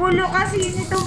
Gulo kasi nito.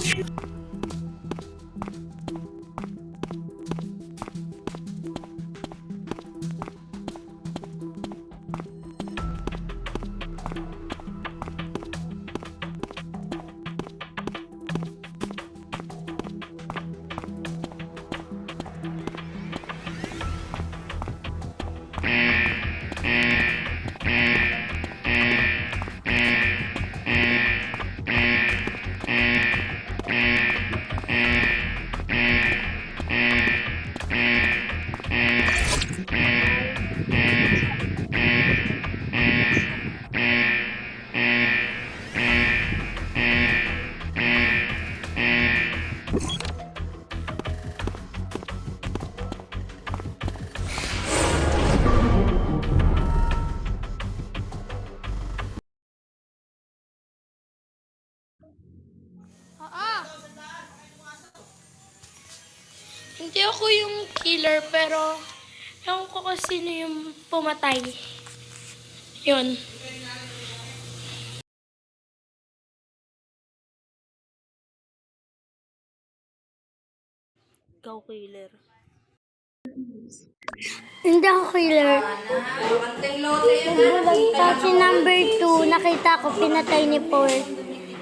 Hindi ako yung killer, pero ewan ko kung sino yung pumatay. Yun. Ikaw killer. Hindi ako killer. Kasi number 2, nakita ko pinatay ni Paul.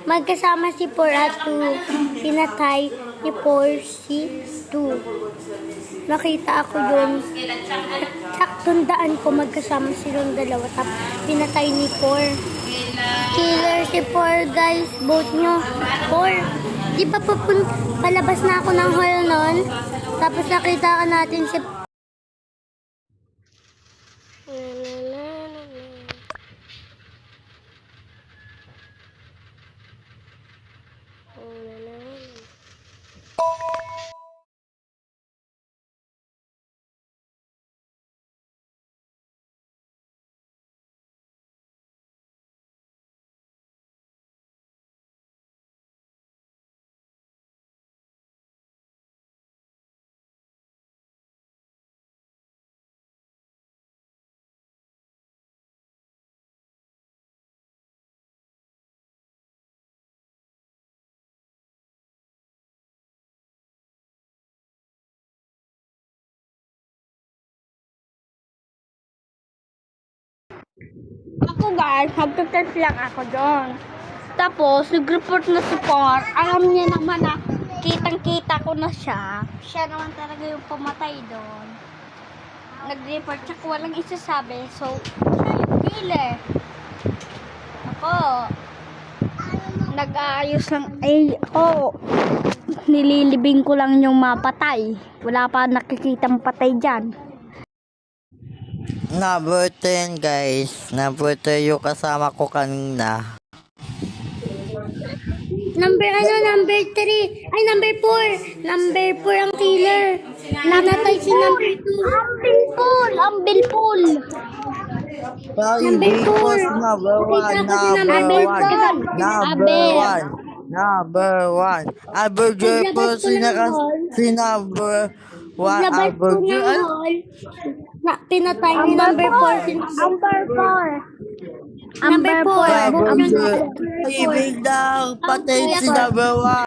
Magkasama si 4 at 2. Pinatay ni Paul si 2. Nakita ako doon. Saktong daan ko magkasama silang dalawa. Tapos pinatay ni 4. Killer si 4 guys. Vote nyo. 4. Di pa palabas na ako ng hall noon. Tapos nakita ka natin si Ako guys, magte-test lang ako doon. Tapos, nag-report na si Por. Alam niya naman na kitang-kita ko na siya. Siya naman talaga yung pumatay doon. Nag-report siya kung walang isasabi. So, siya yung killer. Ako, nag-aayos lang. Ay, ako, nililibing ko lang yung mapatay. Wala pa nakikitang patay dyan. Number 10 guys. Number 10 yung kasama ko kanina. number 3. Ay, number 4. Number 4 ang killer. Nanatay si number 2. Ambil pool. Number 4. Number 1. Number 1. Albert Jeffers si number 1. Labas ko Albert ng Jeffers. hall. Pinatay ni number 4. Number 4. Number 4. Ibig daw patay si number 1.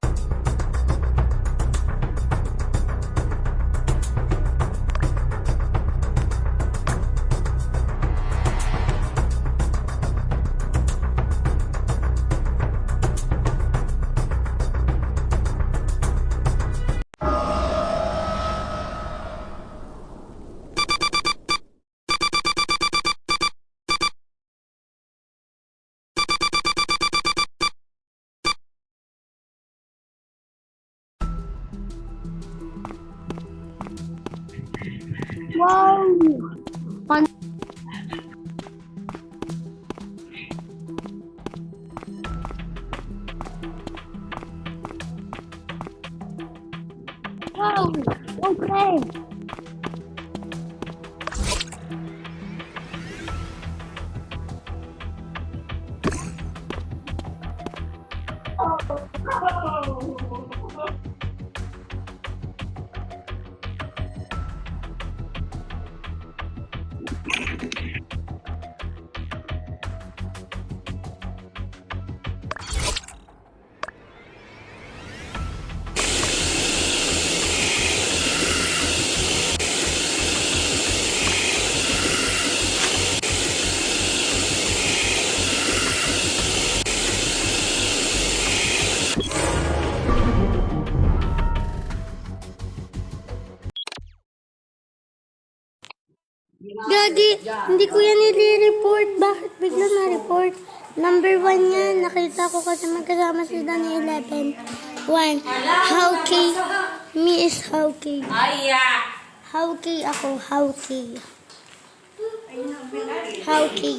Wow! Wow! Okay! Gagi, hindi ko yan nire-report. Bakit bigla na-report? Number 1 yan. Nakita ko kasi magkasama sila ni 11. 1. Howkey. Me is Howkey. Howkey ako. Howkey. Howkey.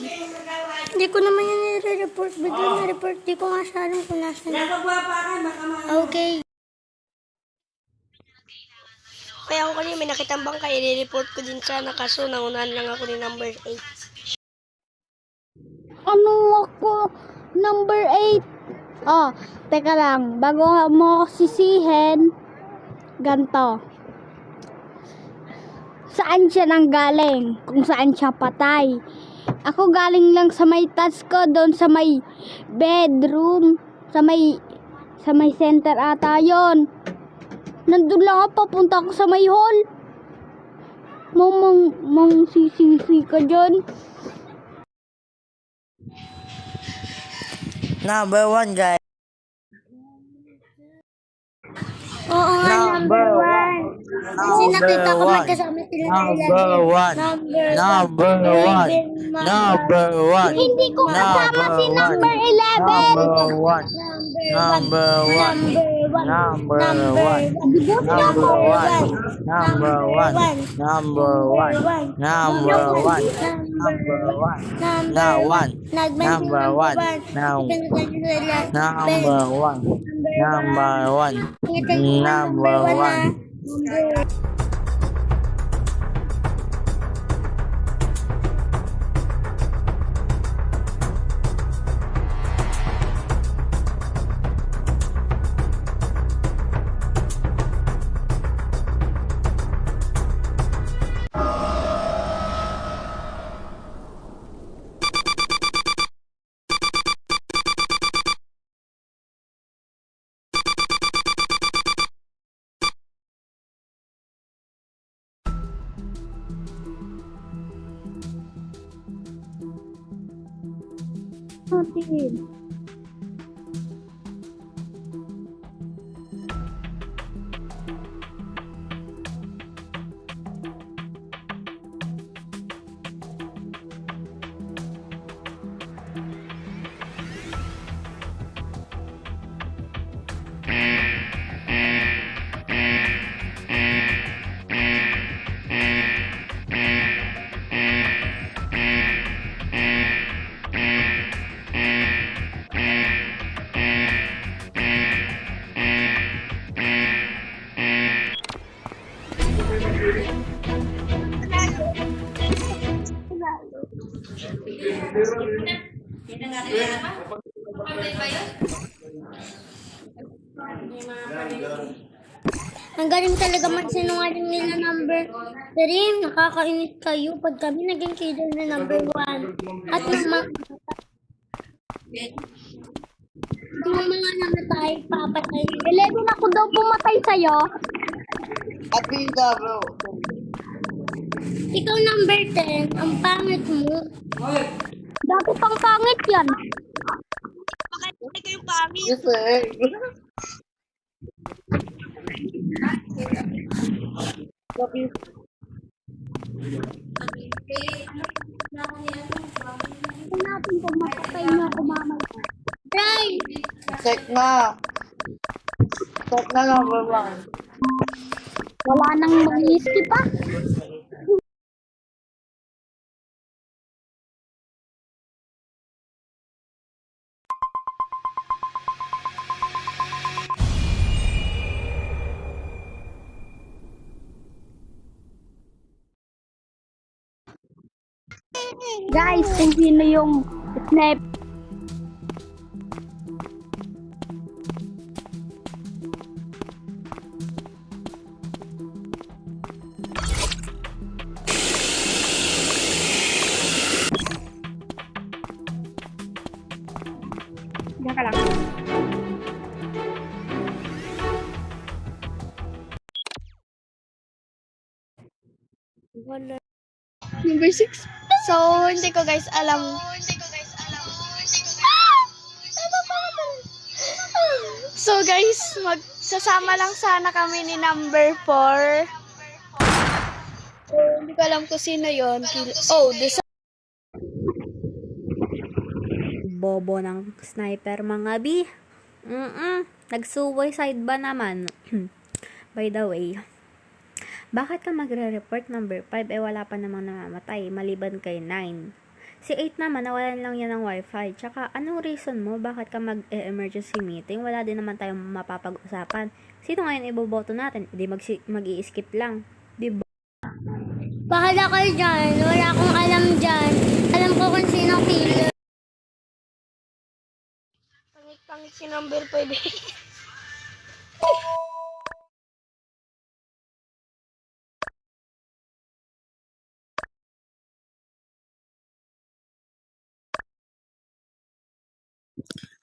Hindi ko naman yan nire-report. Bigla na-report. Hindi ko nga siya alam kung nasan. Okay. Kaya ako kanina may nakitang bangka, i-report ko din sana kaso naunahan lang ako ni number 8. Ano ako? Number 8. Oh, teka lang. Bago mo ako sisihin, ganto. Saan siya nanggaling? Kung saan siya patay. Ako galing lang sa may task ko, doon sa may bedroom, sa may center ata yon. Nandun lang ako, papunta ako sa may hall. Mang sisisi ka dyan. Number 1, guys. Oo nga, number 1. Kasi nakita ko magkasama sila ni 11. Number 1. Number 1. Hindi ko kasama si number 11. Number 1. Number 1. Number 1. Number 1. Number 1. Number 1. Number 1. Number 1. Number 1. Number 1. Number 1. Number 1. Number 1. Ang galing talaga magsinungaling nila number 3. Nakakainis kayo pag kami naging killer na number 1. At yung mga namatay, papatay. 11 ako daw pumatay sa'yo. Ikaw number 10, ang pangit mo. Dati pang pangit yan. Ito natin kung mapatay niyo ako mamay. Try! Check na. Check na number 1. Wala nang mag-iisip pa. Guys, kung sino yung sniper. Diyan ka lang. Number 6. So, hindi ko guys alam. So guys, magsasama lang sana kami ni number 4. So, hindi ko alam kung sino yun. Oh, this Bobo ng sniper mga bi. Nag-suicide ba naman? By the way, bakit ka magre-report number 5 wala pa namang namamatay maliban kay 9? Si 8 naman, nawalan lang yan ng wifi. Tsaka, anong reason mo? Bakit ka mag-emergency meeting? Wala din naman tayong mapapag-usapan. Sino ngayon iboboto natin? Hindi mag-i-skip lang. Diba? Bahala kayo dyan. Wala akong alam dyan. Alam ko kung sino killer. pangit si number 5.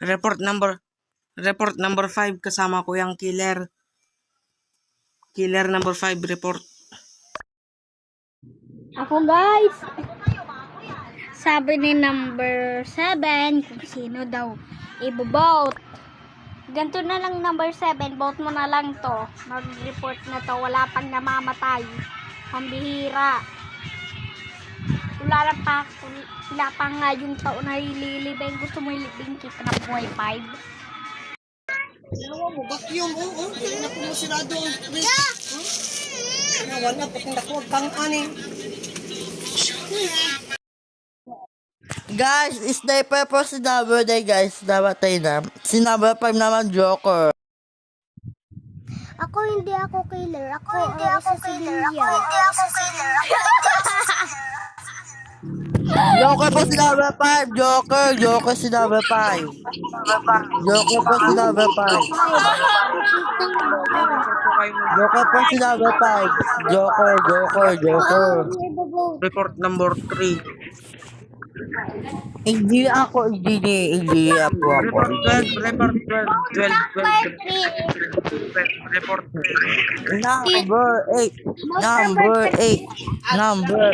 Report number 5 kasama ko yung killer. Killer number 5 report. Ako guys, sabi ni number 7 kung sino daw ibobote. Ganito na lang number 7, vote mo na lang to. Mag-report na to, wala pang namamatay. Pambihira. Wala pa nga yung tao na ililibing. Gusto mo ilibing kita na buhay 5. Vacuum, dili na po mo sinado. Nawan na, pating nakuwag kang ani. Guys, sniper po si number 9 guys. Namatay na. Si number 5 naman joker. Ako hindi ako killer. Ako si Cecilia. Joker po si number 5. Joker si number 5. Joker po si number 5. Joker po si number 5. Joker. Report number 3. Hindi ako. Report 12. Report 3. Number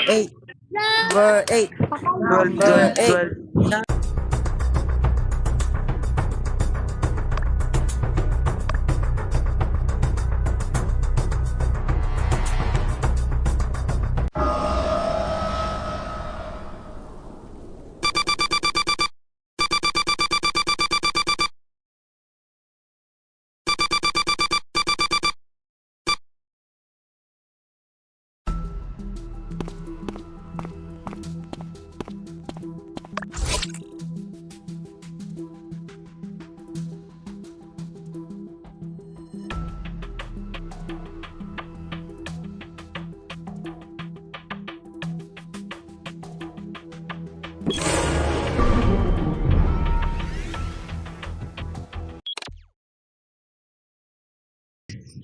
8.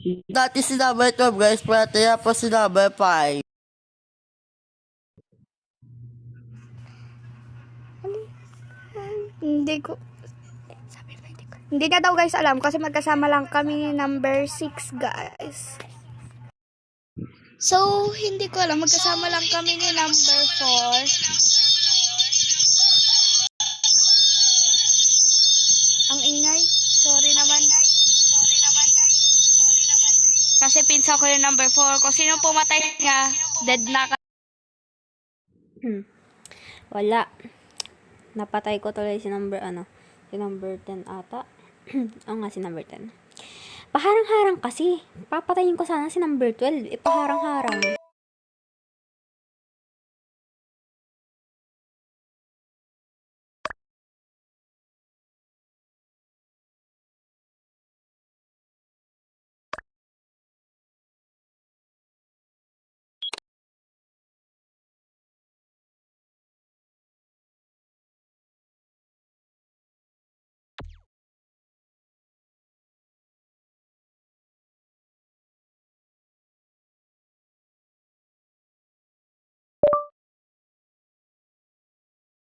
Dati si number 12 guys, pati po si number 5. Hindi na daw guys alam kasi magkasama lang kami ni number 6 guys. So, hindi ko alam. Magkasama lang kami ni number 4. Ang ingay. Sorry naman. Kasi pinsa ko yung number 4. Kung sino pumatay nga, dead na ka. Wala. Napatay ko tuloy si number 10 ata. Oo nga, si number 10. Paharang-harang kasi. Papatayin ko sana si number 12. Paharang-harang.